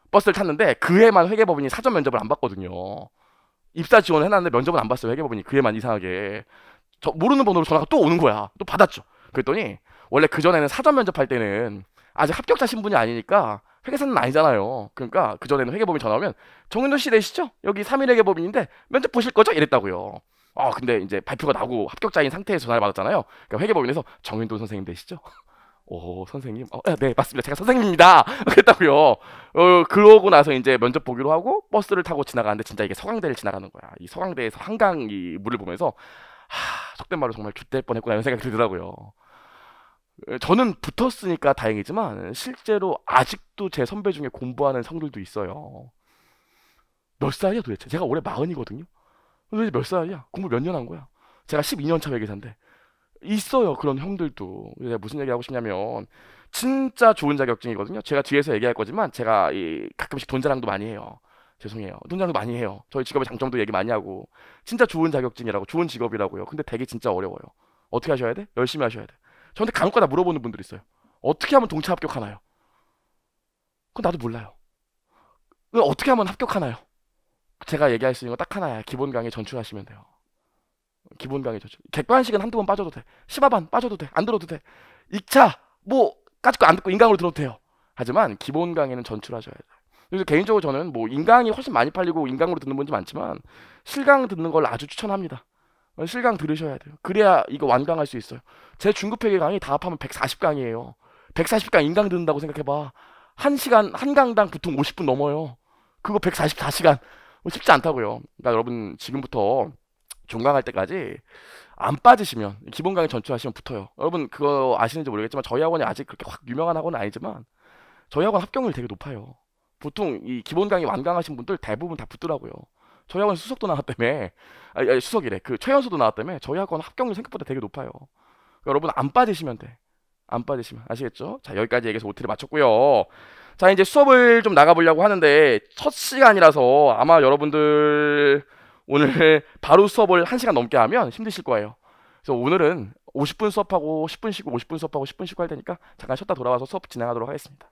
버스를 탔는데 그 해만 회계법인이 사전 면접을 안 봤거든요. 입사 지원을 해놨는데 면접은 안 봤어요. 회계법인이 그 해만 이상하게. 저 모르는 번호로 전화가 또 오는 거야. 또 받았죠. 그랬더니 원래 그전에는 사전 면접할 때는 아직 합격자 신분이 아니니까 회계사는 아니잖아요. 그러니까 그전에는 회계법인 전화 오면 정윤도 씨 되시죠? 여기 3일 회계법인인데 면접 보실 거죠? 이랬다고요. 근데 이제 발표가 나고 합격자인 상태에서 전화를 받았잖아요. 그러니까 회계법인에서 정윤도 선생님 되시죠? 오 선생님 네 맞습니다. 제가 선생님입니다. 그랬다고요. 그러고 나서 이제 면접 보기로 하고 버스를 타고 지나가는데 진짜 이게 서강대를 지나가는 거야. 이 서강대에서 한강 이 물을 보면서 속된 말로 정말 X될 뻔했구나 이런 생각이 들더라고요. 저는 붙었으니까 다행이지만 실제로 아직도 제 선배 중에 공부하는 성들도 있어요. 몇 살이야 도대체? 제가 올해 40이거든요. 도대체 몇 살이야? 공부 몇 년 한 거야? 제가 12년 차 회계사인데 있어요 그런 형들도. 내가 무슨 얘기 하고 싶냐면 진짜 좋은 자격증이거든요. 제가 뒤에서 얘기할 거지만 제가 가끔씩 돈 자랑도 많이 해요. 죄송해요. 돈 자랑도 많이 해요. 저희 직업의 장점도 얘기 많이 하고 진짜 좋은 자격증이라고 좋은 직업이라고요. 근데 되게 진짜 어려워요. 어떻게 하셔야 돼? 열심히 하셔야 돼. 저한테 간혹가다 물어보는 분들 있어요. 어떻게 하면 동차 합격하나요? 그건 나도 몰라요. 어떻게 하면 합격하나요? 제가 얘기할 수 있는 건 딱 하나야. 기본 강의 전출하시면 돼요. 기본 강의 전출. 객관식은 한두 번 빠져도 돼. 심화반 빠져도 돼. 안 들어도 돼. 2차 뭐 까짓 거 안 듣고 인강으로 들어도 돼요. 하지만 기본 강의는 전출하셔야 돼. 그래서 개인적으로 저는 뭐 인강이 훨씬 많이 팔리고 인강으로 듣는 분도 많지만 실강 듣는 걸 아주 추천합니다. 실강 들으셔야 돼요. 그래야 이거 완강할 수 있어요. 제 중급회계 강의 다 합하면 140강이에요. 140강 인강 듣는다고 생각해봐. 1시간 한 강당 보통 50분 넘어요. 그거 144시간 쉽지 않다고요. 그러니까 여러분 지금부터 종강할 때까지 안 빠지시면 기본 강의 전출하시면 붙어요. 여러분 그거 아시는지 모르겠지만 저희 학원이 아직 그렇게 확 유명한 학원은 아니지만 저희 학원 합격률 되게 높아요. 보통 이 기본 강의 완강하신 분들 대부분 다 붙더라고요. 저희 학원 수석도 나왔다며. 아니, 수석이래. 그 최연소도 나왔다며. 저희 학원 합격률 생각보다 되게 높아요. 그러니까 여러분 안 빠지시면 돼. 안 빠지시면 아시겠죠? 자 여기까지 얘기해서 OT를 마쳤고요. 자, 이제 수업을 좀 나가보려고 하는데 첫 시간이라서 아마 여러분들 오늘 바로 수업을 1시간 넘게 하면 힘드실 거예요. 그래서 오늘은 50분 수업하고 10분 쉬고 50분 수업하고 10분 쉬고 할 테니까 잠깐 쉬었다 돌아와서 수업 진행하도록 하겠습니다.